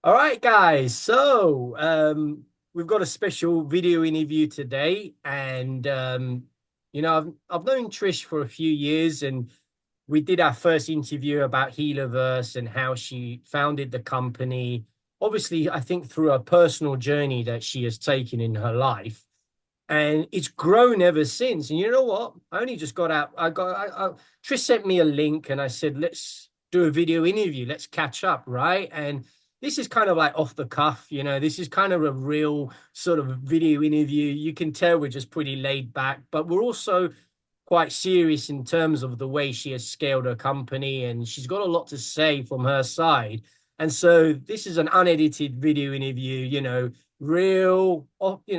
All right, guys. We've got a special video interview today, and I've known Trish for a few years, and we did our first interview about Healerverse and how she founded the company. Obviously, I think through a personal journey that she has taken in her life, and it's grown ever since. And you know what? I only just got out. Trish sent me a link, and I said, "Let's do a video interview. Let's catch up, right?" And this is kind of like off the cuff, this is kind of a real sort of video interview. You can tell we're just pretty laid back, but we're also quite serious in terms of the way she has scaled her company, and she's got a lot to say from her side. And so this is an unedited video interview, real,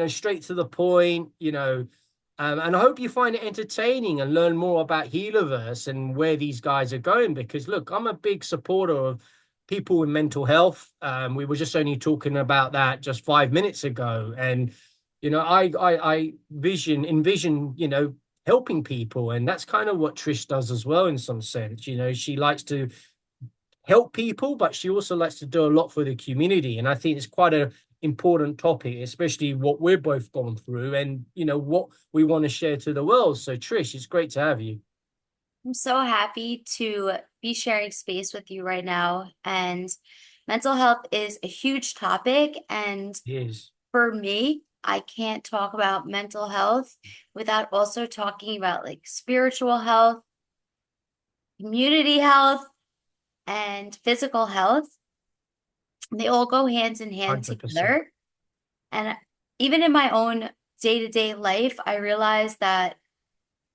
straight to the point, and I hope you find it entertaining and learn more about Healerverse and where these guys are going. Because look, I'm a big supporter of people with mental health. We were just only talking about that just 5 minutes ago, and I envision, helping people, and that's kind of what Trish does as well in some sense. She likes to help people, but she also likes to do a lot for the community, and I think it's quite a important topic, especially what we're both going through and what we want to share to the world. So Trish, it's great to have you. I'm so happy to be sharing space with you right now. And mental health is a huge topic. And Yes. for me, I can't talk about mental health without also talking about like spiritual health, community health, and physical health. They all go hands in hand 100%. together. And even in my own day-to-day life, I realize that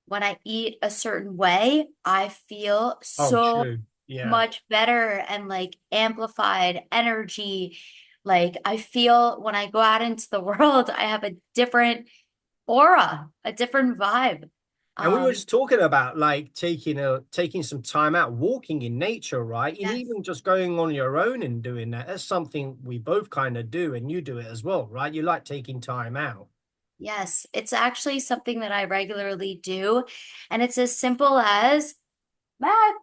when I eat a certain way, I feel Oh, so true. Yeah. much better and like amplified energy. Like I feel when I go out into the world, I have a different aura, a different vibe. And we were Um, just talking about like taking some time out, walking in nature, right? And yes. even just going on your own and doing that. That's something we both kind of do, and you do it as well, right? You like taking time out. Yes, it's actually something that I regularly do. And it's as simple as Mac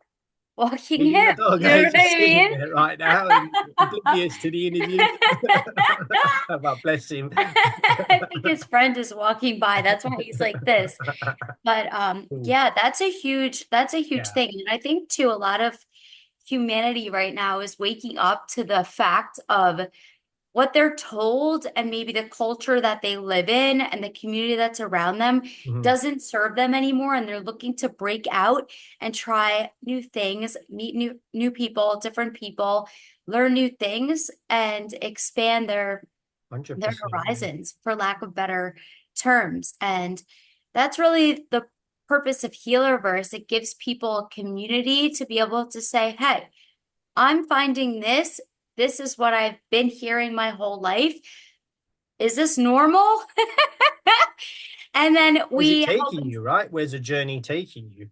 walking Feeding him. the dog, You know as what you're I sitting mean? there right now and oblivious to the interview. But bless him. I think his friend is walking by. That's why he's like this. But Cool. yeah, that's a huge Yeah, thing. And I think too, a lot of humanity right now is waking up to the fact of what they're told and maybe the culture that they live in and the community that's around them mhm, doesn't serve them anymore. And they're looking to break out and try new things, meet new people, learn new things and expand their 100%. Yeah. horizons, for lack of better terms. And that's really the purpose of Healerverse. It gives people a community to be able to say, hey, I'm finding this. This is what I've been hearing my whole life. Is this normal? And then Where's it we help. taking you, right? Where's the journey taking you?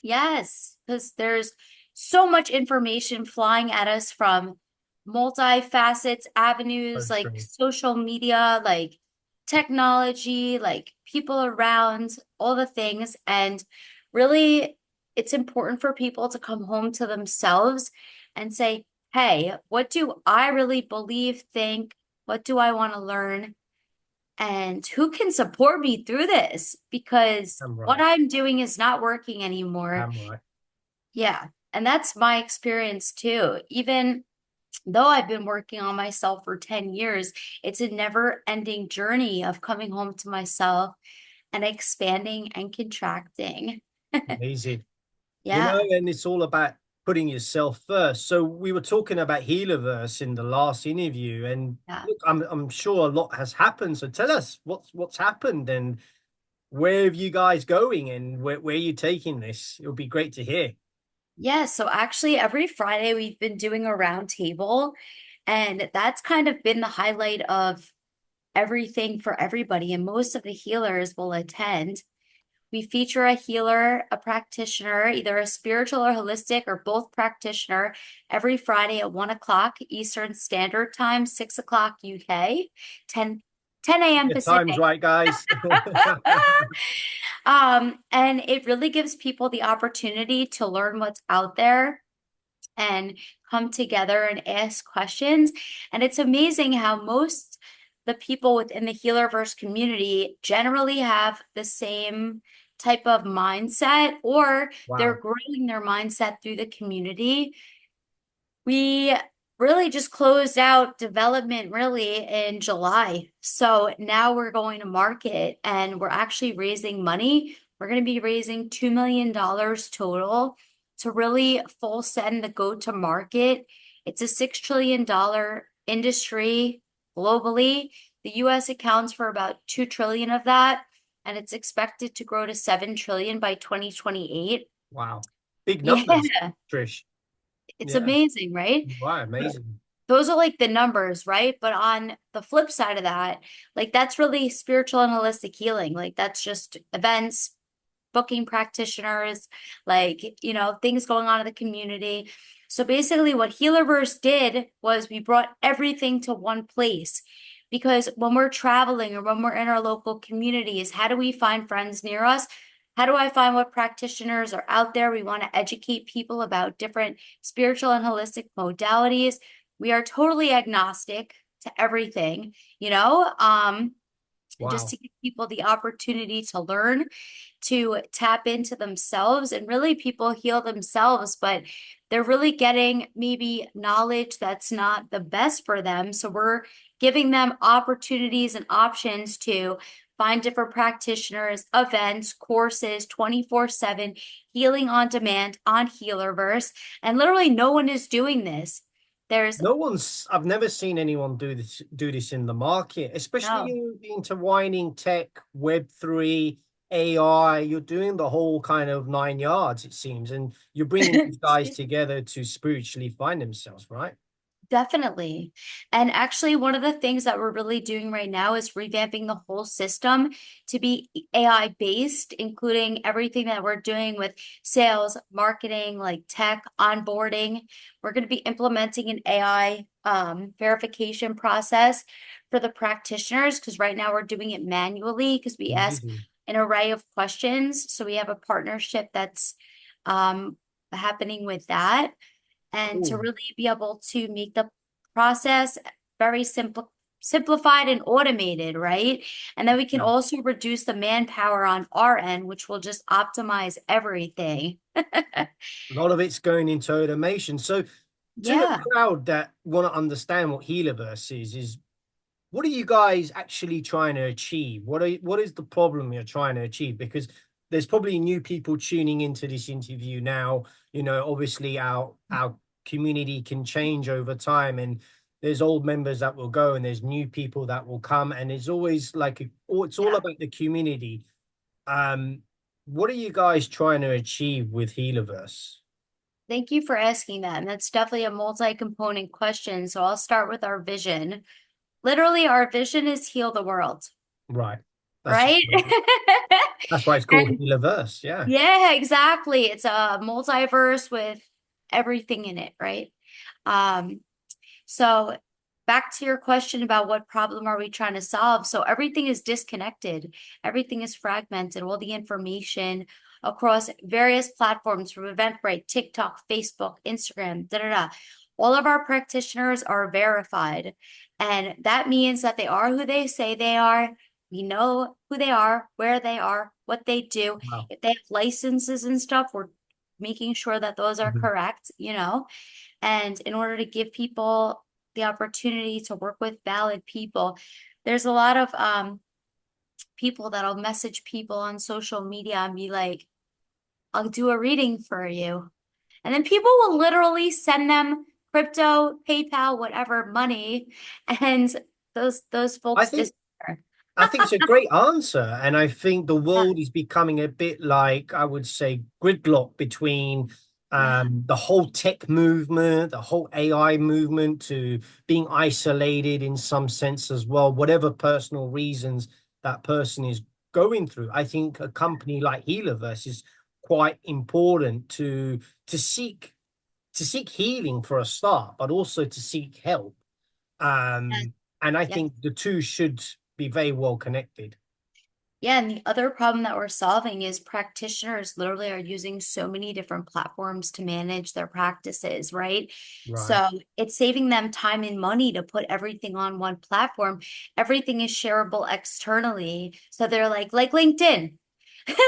Yes, because there's so much information flying at us from multifacets, So avenues like true. social media, like technology, like people around, all the things. And really, it's important for people to come home to themselves and say, hey, what do I really believe, think? What do I want to learn? And who can support me through this? Because I'm what right. I'm doing is not working anymore. I'm right. Yeah. And that's my experience too. Even though I've been working on myself for 10 years, it's a never ending journey of coming home to myself and expanding and contracting. Amazing. Yeah. And it's all about putting yourself first. So we were talking about Healerverse in the last interview, and Yeah. look, I'm sure a lot has happened. So tell us what's happened and where have you guys going and where are you taking this? It would be great to hear. Yeah. So actually, every Friday we've been doing a round table, and that's kind of been the highlight of everything for everybody. And most of the healers will attend. We feature a healer, a practitioner, either a spiritual or holistic or both practitioner every Friday at 1 o'clock Eastern Standard Time, 6 o'clock UK, 10 a.m. Your time's Pacific. right, guys. And it really gives people the opportunity to learn what's out there and come together and ask questions. And it's amazing how most the people within the Healerverse community generally have the same type of mindset, or they're Wow. growing their mindset through the community. We really just closed out development really in July. So now we're going to market and we're actually raising money. We're going to be raising $2 million total to really full send the go to market. It's a $6 trillion industry globally. The US accounts for about 2 trillion of that, and it's expected to grow to 7 trillion by 2028. Wow. Big numbers, Yeah, Trish. it's Yeah. amazing, right? Wow, amazing. Those are like the numbers, right? But on the flip side of that, like that's really spiritual and holistic healing. Like that's just events, booking practitioners, like, things going on in the community. So basically, what Healerverse did was we brought everything to one place. Because when we're traveling or when we're in our local communities, how do we find friends near us? How do I find what practitioners are out there? We want to educate people about different spiritual and holistic modalities. We are totally agnostic to everything, just Wow. to give people the opportunity to learn, to tap into themselves, and really people heal themselves, but they're really getting maybe knowledge that's not the best for them. So we're giving them opportunities and options to find different practitioners, events, courses, 24/7 healing on demand on Healerverse. And literally no one is doing this. There's I've never seen anyone do this in the market, especially no. you intertwining tech, Web3, AI. You're doing the whole kind of nine yards, it seems, and you're bringing these guys Excuse me. together to spiritually find themselves, right? Definitely. And actually, one of the things that we're really doing right now is revamping the whole system to be AI based, including everything that we're doing with sales, marketing, like tech, onboarding. We're going to be implementing an AI verification process for the practitioners because right now we're doing it manually because we ask Amazing. an array of questions. So we have a partnership that's um, happening with that, and to Cool. really be able to make the process very simplified and automated, right? And then we can Yeah. also reduce the manpower on our end, which will just optimize everything. A lot of it's going into automation. So, to the Yeah. crowd that want to understand what Healerverse is what are you guys actually trying to achieve? What is the problem you're trying to achieve? Because there's probably new people tuning into this interview now. Obviously our community can change over time, and there's old members that will go, and there's new people that will come, and it's always like it's all Yeah. about the community. Um, what are you guys trying to achieve with Healerverse? Thank you for asking that. And that's definitely a multi-component question. So I'll start with our vision. Literally, our vision is heal the world, Right. That's right? that's why it's called And Healerverse. Yeah. yeah, exactly. It's a multiverse with everything in it, right? Um, so back to your question about what problem are we trying to solve? So everything is disconnected, everything is fragmented, all the information across various platforms from Eventbrite, TikTok, Facebook, Instagram, da da da. All of our practitioners are verified. And that means that they are who they say they are. We know who they are, where they are, what they do. Wow. If they have licenses and stuff, we're making sure that those are Mhm. correct. And in order to give people the opportunity to work with valid people, there's a lot of people that'll message people on social media and be like, I'll do a reading for you. And then people will literally send them crypto, PayPal, whatever money, and those I folks think disappear. I think it's a great answer. And I think the Yeah, world is becoming a bit like, I would say, gridlock between yeah, the whole tech movement, the whole AI movement, to being isolated in some sense as well, whatever personal reasons that person is going through. I think a company like Healerverse is quite important to seek healing for a start, but also to seek help. yeah, And I yeah. think the two should be very well connected. Yeah, and the other problem that we're solving is practitioners literally are using so many different platforms to manage their practices, right? Right. So it's saving them time and money to put everything on one platform. Everything is shareable externally. So they're like LinkedIn.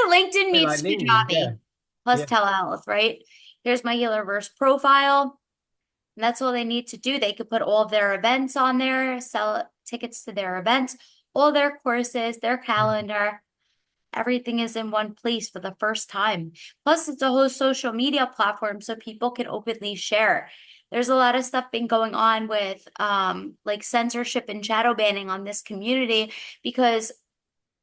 LinkedIn Bit like meets LinkedIn, yeah. Kajabi plus Yeah. telehealth, right? Here's my Healerverse profile. And that's all they need to do. They could put all of their events on there, sell tickets to their events, all their courses, their calendar. Everything is in one place for the first time. Plus, it's a whole social media platform so people can openly share. There's a lot of stuff been going on with like censorship and shadow banning on this community because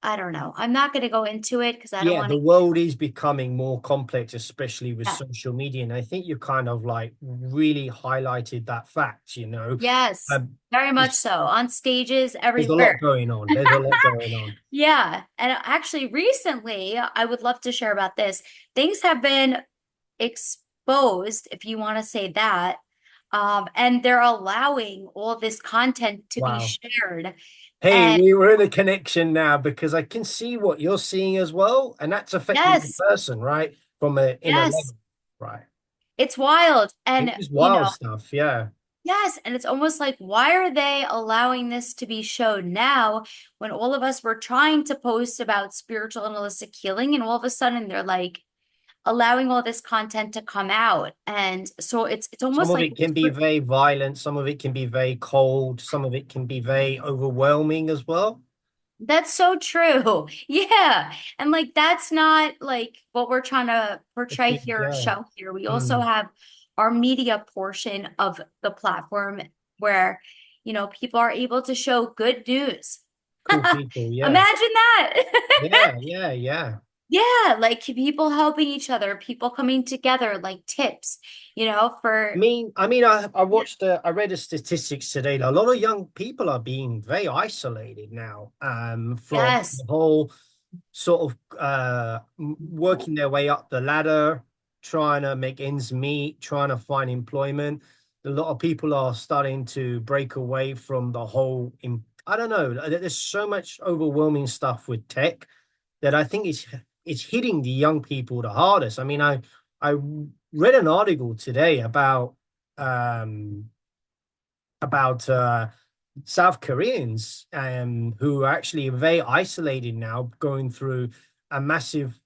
I don't know. I'm not going to go into it because I don't Yeah, want the to. world is becoming more complex, especially with Yeah. social media. And I think you kind of like really highlighted that fact, Yes, Um, very much there's, so on stages there's a everywhere. lot going on. There's a lot going on. Yeah. And actually, recently, I would love to share about this. Things have been exposed, if you want to say that. And they're allowing all this content to be Wow. shared. Hey, And we're in a connection now because I can see what you're seeing as well. And that's affecting the yes, person, right? From a inner yes, level, right? it's wild. It And, is wild stuff. Yeah. yes. And it's almost like, why are they allowing this to be shown now when all of us were trying to post about spiritual and holistic healing? And all of a sudden they're like, allowing all this content to come out. And so it's Some almost of like it can be very violent. Some of it can be very cold. Some of it can be very overwhelming as well. that's so true. Yeah. And like that's not like what we're trying to portray here or Yeah. show here. We also Mm. have our media portion of the platform where, people are able to show good news. Cool people. Yeah. Imagine that. Yeah. Yeah. Yeah. Yeah, like people helping each other, people coming together, like tips, I for mean, I read the statistics today. A lot of young people are being very isolated now, from the yes. whole sort of working their way up the ladder, trying to make ends meet, trying to find employment. A lot of people are starting to break away from the whole. I don't know. There's so much overwhelming stuff with tech that I think it's hitting the young people the hardest. I mean, I read an article today um about South Koreans who are actually very isolated now, going through a massive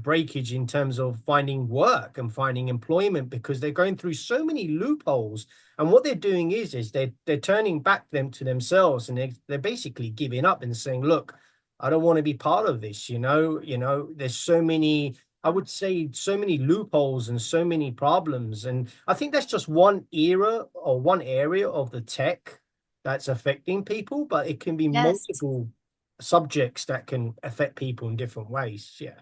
breakage in terms of finding work and finding employment because they're going through so many loopholes. And what they're doing is they're turning back them to themselves, and they're basically giving up and saying, "Look, I don't want to be part of this." There's so many. I would say so many loopholes and so many problems. And I think that's just one era or one area of the tech that's affecting people, but it can be Yes. multiple subjects that can affect people in different ways. Yeah.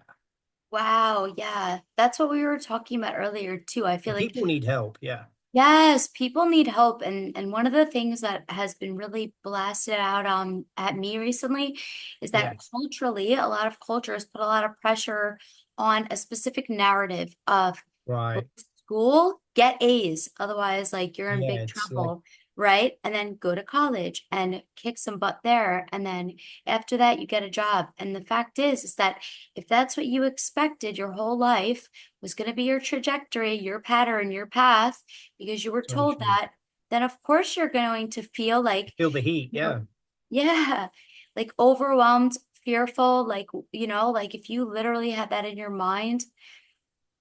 Wow, yeah. That's what we were talking about earlier too. I feel And like people need help. Yeah. yes, people need help and one of the things that has been really blasted out at me recently is that Yes. culturally, a lot of cultures put a lot of pressure on a specific narrative of go Right. to school, get A's, otherwise like you're in Yeah. big It's like trouble, right? And then go to college and kick some butt there, and then after that you get a job. And the fact is that if that's what you expected your whole life was going to be your trajectory, your pattern, your path, because you were so told true. that, then of course you're going to feel like, Feel the heat. you know, Yeah. yeah, like overwhelmed, fearful, like, like if you literally had that in your mind,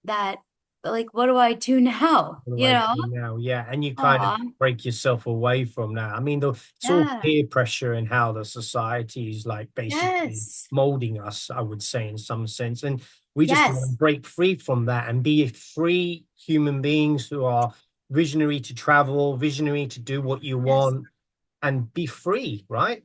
that, like, what do I do now? What do I do now? Yeah, and you kind of Aw, break yourself away from that. I mean, it's all yeah, peer pressure and how the society is like basically yes, molding us, I would say, in some sense. And we just want to yes, break free from that and be free human beings who are visionary to travel, visionary to do what you yes. want, and be free, right?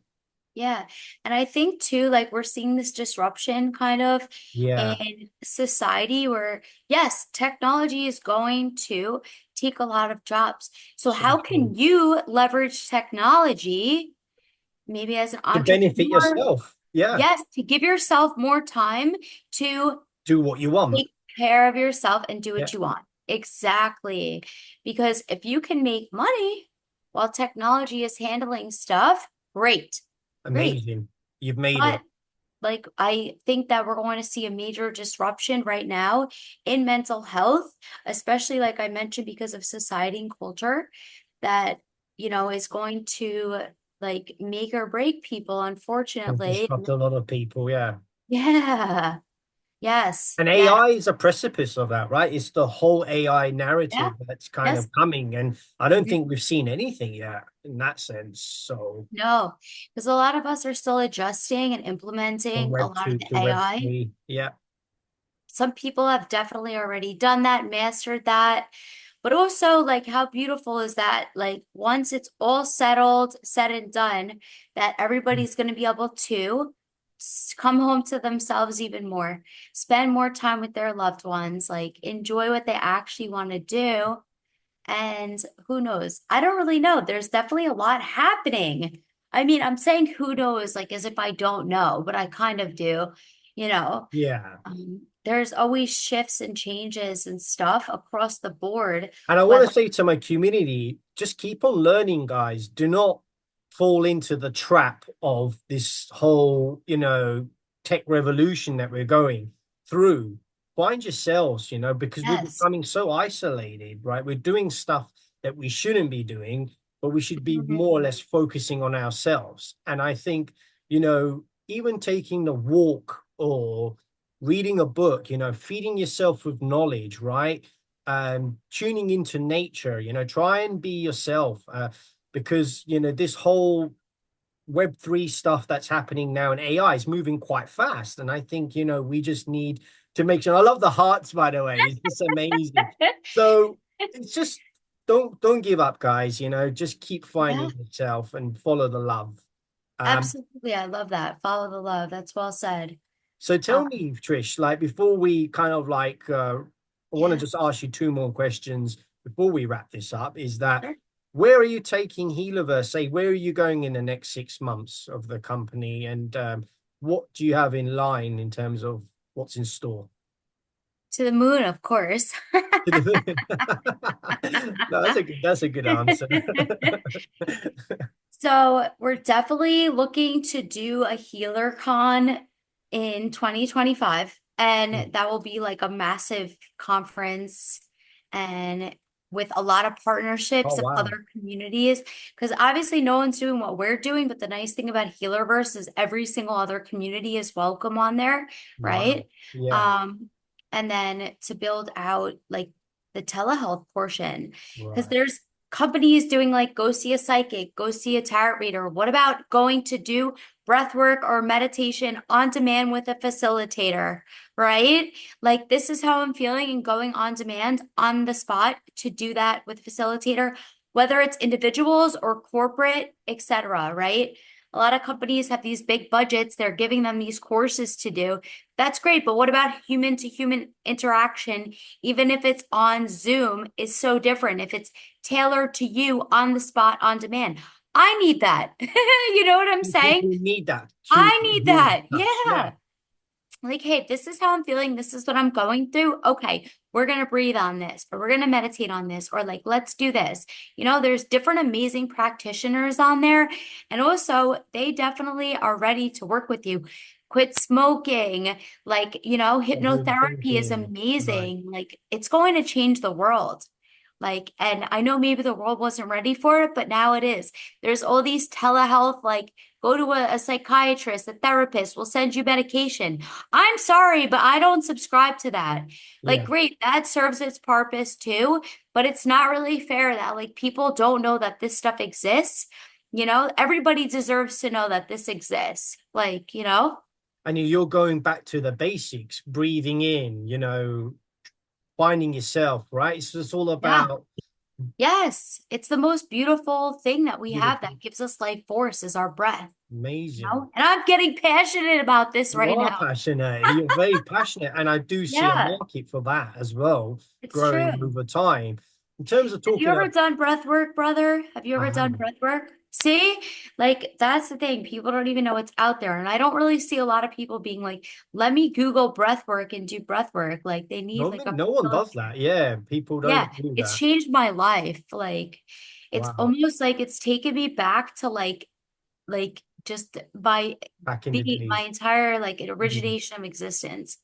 Yeah. And I think too, like we're seeing this disruption kind of Yeah, in society where, yes, technology is going to take a lot of jobs. So so how true. can you leverage technology, maybe as an To benefit entrepreneur? yourself. Yeah, Yes, to give yourself more time to do what you want. take care of yourself and do Yeah, what you want. Exactly. Because if you can make money while technology is handling stuff, great, great. amazing. You've made But it. Like, I think that we're going to see a major disruption right now in mental health, especially like I mentioned, because of society and culture that, is going to like make or break people, And unfortunately. disrupt a lot of people, yeah. Yeah. Yes. And Yes. AI is a precipice of that, right? It's the whole AI Yeah. narrative that's kind Yes. of coming. And I don't Mhm. think we've seen anything yet in that sense. So No, because a lot of us are still adjusting and from implementing a Web lot of 2 the to Web AI. 3. Yeah. Some people have definitely already done that, mastered that. But also, like, how beautiful is that? Like, once it's all settled, said and done, that everybody's going to be able to come home to themselves even more, spend more time with their loved ones, like, enjoy what they actually want to do. And who knows? I don't really know. There's definitely a lot happening. I mean, I'm saying who knows, like, as if I don't know, but I kind of do, you know. Yeah. There's always shifts and changes and stuff across the board, And I want whether to say to my community, just keep on learning, guys. Do not fall into the trap of this whole, tech revolution that we're going through. Find yourselves, because we're yes. becoming so isolated, right? We're doing stuff that we shouldn't be doing, but we should be Mhm. more or less focusing on ourselves. And I think, even taking the walk or reading a book, feeding yourself with knowledge, right? Tuning into nature, try and be yourself, because this whole Web3 stuff that's happening now and AI is moving quite fast. And I think, we just need to make sure. I love the hearts, by the way. It's just amazing. So it's just don't give up, guys. Just keep Yeah, finding yourself and follow the love. Um, absolutely. I love that. Follow the love. That's well said. So Um, tell me, Trish, like before we kind of I want to yeah, just ask you two more questions before we wrap this up. Is that sure. where are you taking Healerverse? Say, where are you going in the next 6 months of the company, and what do you have in line in terms of what's in store? To the moon, of course. No, that's a good answer. So we're definitely looking to do a healer con in 2025. And that will be like a massive conference and with a lot of Oh partnerships of wow. other communities. Because obviously no one's doing what we're doing, but the nice thing about Healerverse is every single other community is welcome on there, Wow. right? Yeah. Um, and then to build out like the telehealth portion. Because Right. there's companies doing like go see a psychic, go see a tarot reader. What about going to do breath work or meditation on demand with a facilitator, right? Like this is how I'm feeling and going on demand on the spot to do that with a facilitator, whether it's individuals or corporate, etc., right? A lot of companies have these big budgets. They're giving them these courses to do. That's great. But what about human to human interaction, even if it's on Zoom, is so different. If it's tailored to you on the spot, on demand. I need that. You know what I'm saying? People need that to I need human that. touch. Yeah. Yeah. Like, hey, this is how I'm feeling. This is what I'm going through. Okay, we're going to breathe on this, or we're going to meditate on this, or like, let's do this. There's different amazing practitioners on there. And also, they definitely are ready to work with you. Quit smoking. Like, Positive hypnotherapy is thinking. Right. amazing. Like, it's going to change the world. Like, and I know maybe the world wasn't ready for it, but now it is. There's all these telehealth, like, go to a psychiatrist, a therapist will send you medication. I'm sorry, but I don't subscribe to that. Like, Yeah. great, that serves its purpose too, but it's not really fair that like people don't know that this stuff exists. Everybody deserves to know that this exists. Like. And you're going back to the basics, breathing in, finding yourself, right? It's all Yeah. about Yes. It's the most beautiful thing that we have beautiful, that gives us life force is our breath. amazing. And I'm getting passionate about this You right are now. passionate. You're very passionate, and I do see a Yeah, market for that as well, it's growing true. over time. In terms of Have you talking ever about, done breath work, brother? Have you I ever done haven't. breath work? See, like that's the thing. People don't even know it's out there. And I don't really see a lot of people being like, let me Google breath work and do breath work. Like they need like a No one does facilitator. that. Yeah, people Yeah, don't do it's that. changed my life. Like it's Wow. almost like it's taken me back to like just by back in the the my days. entire like Mhm. origination of existence.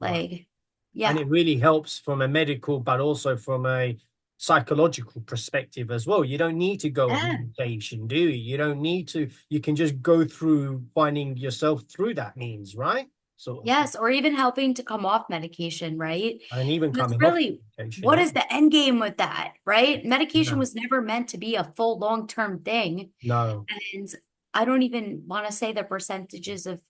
Wow. Like, And yeah. it really helps from a medical, but also from a psychological perspective as well. You don't need to go on Yeah. meditation, do you? You don't need to. You can just go through finding yourself through that means, right? Sort of thing. Yes, or even helping to come off medication, right? And even That's coming off really medication, what yeah. is the end game with that, right? Medication No, was never meant to be a full long-term thing. no, And I don't even want to say the percentages of,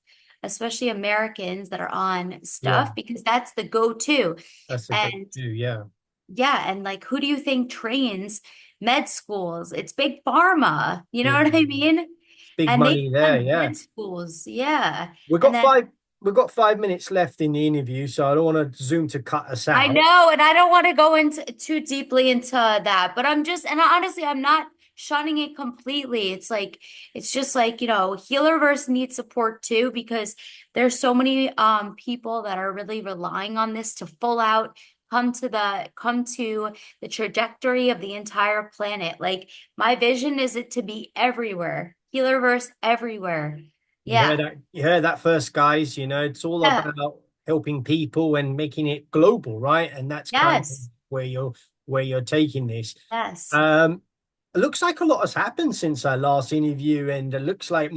especially Americans that are on yeah, stuff, because that's the go-to. that's a good And too, yeah. yeah, and like, who do you think trains med schools? It's big pharma. You know Yeah. what I mean? It's big And they money there, fund yeah. med schools. Yeah. We've And got then five we've got 5 minutes left in the interview, so I don't want to Zoom to cut us I out. know, and I don't want to go into too deeply into that, but I'm just, and honestly, I'm not shunning it completely. It's like, it's just like, Healerverse needs support too, because there's so many people that are really relying on this to full out come to the trajectory of the entire planet. Like my vision is it to be everywhere. Healerverse everywhere. Yeah. You heard that first, guys. It's all Yeah. about helping people and making it global, right? And that's kind of Yes. where you're taking this. Yes. Um, it looks like a lot has happened since our last interview, and it looks like Yeah.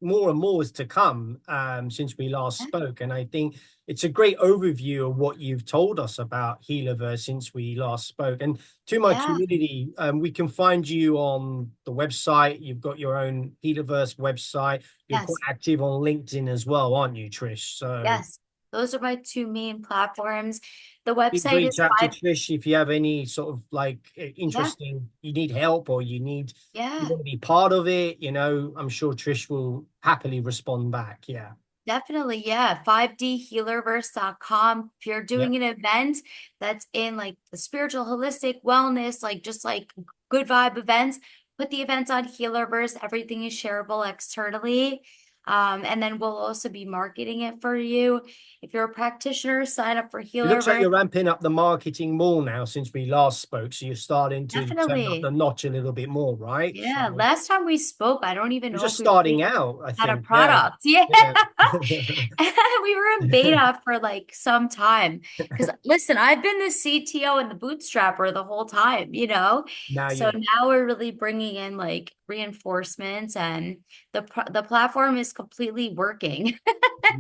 more and more is to come since we last Yeah. spoke. And I think it's a great overview of what you've told us about Healerverse since we last spoke. And to my Yeah. community, we can find you on the website. You've got your own Healerverse website. You're quite Yes. active on LinkedIn as well, aren't you, Trish? So Yes, those are my two main platforms. The big website reach is out to five. Trish if you have any sort of like Yeah, interesting, you need help or you yeah, want to be part of it. I'm sure Trish will happily respond back. Yeah. definitely. Yeah, 5dhealerverse.com. If you're Yeah. doing an event that's in like the spiritual, holistic wellness, like just like good vibe events, put the events on Healerverse. Everything is shareable externally. And then we'll also be marketing it for you. If you're a practitioner, sign up for It looks like Healerverse. you're ramping up the marketing more now since we last spoke. So you're starting to turn up the Definitely. notch a little bit more, right? So Yeah, last time we spoke, I don't even you're know just if we starting really out, I had a think. Yeah. product. Yeah. Yeah. We were in beta for like some time. Because listen, I've been the CTO and the bootstrapper the whole time, you know? Now So you're now we're really bringing in like reinforcements and the platform is completely working.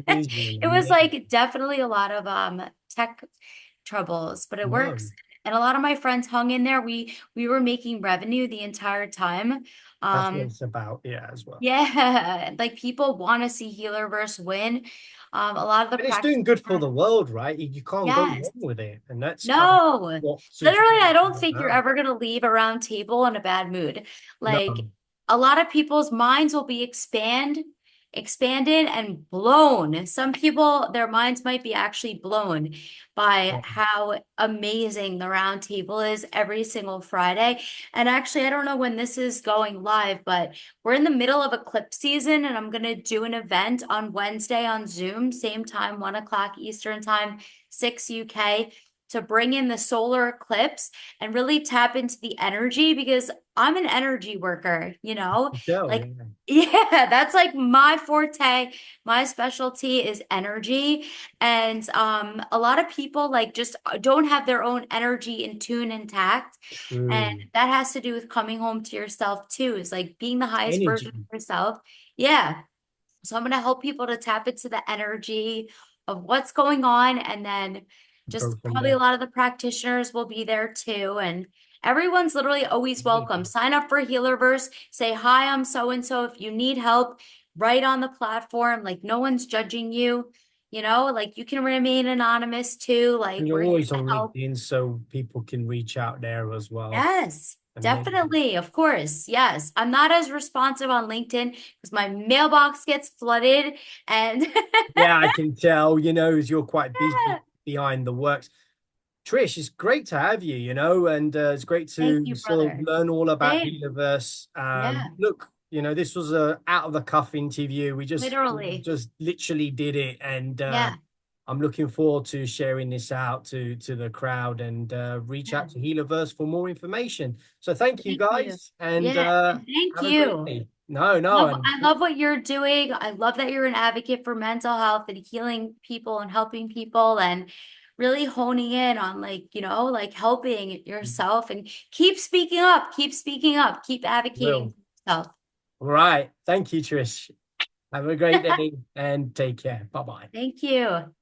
amazing, It was amazing. like definitely a lot of tech troubles, but it No, works. And a lot of my friends hung in there. We were making revenue the entire time. that's what Um, it's about. Yeah, as well. yeah, like people want to see Healerverse win. A lot of the And it's doing good for practitioners, the world, right? You can't go yes. wrong with it. And that's kind of No, what literally, I it's don't all think you're about. ever going to leave a round table in a bad mood. Like No. a lot of people's minds will be expanded and blown. Some people, their minds might be actually blown by Yeah. how amazing the round table is every single Friday. And actually, I don't know when this is going live, but we're in the middle of eclipse season, and I'm going to do an event on Wednesday on Zoom, same time, 1 o'clock Eastern time, 6 UK, to bring in the solar eclipse and really tap into the energy because I'm an energy worker, Tell, like, yeah. yeah, that's like my forte. My specialty is energy. And a lot of people like just don't have their own energy in tune intact. And True. that has to do with coming home to yourself too, is like being the highest version Energy. of yourself. Yeah. So I'm going to help people to tap into the energy of what's going on. And then Go just from probably a there. lot of the practitioners will be there too. And everyone's literally always welcome. Amazing. Sign up for Healerverse. Say, hi, I'm so and so. If you need help, right on the platform. Like no one's judging you. Like you can remain anonymous too. And Like you're we're here always to on help. LinkedIn, so people can reach out there as well. Yes, Amazing. definitely. Of course. Yes. I'm not as responsive on LinkedIn because my mailbox gets flooded and Yeah, I can tell, as you're quite busy behind the works. Trish, it's great to have you, and it's great thank to you, sort of brother. learn all about Same. Healerverse. Yeah, Look, this was a out of the cuff interview. We literally. just literally did it, and Yeah, I'm looking forward to sharing this out to the crowd and reach yeah. out to Healerverse for more information. So thank you Thank you. guys, and Yeah, and thank have a great you. day. No, no, and I love what you're doing. I love that you're an advocate for mental health and healing people and helping people and really honing in on like, like helping yourself and keep speaking up, keep advocating will. for yourself. Right. Thank you, Trish. Have a great day and take care. Bye bye. Thank you.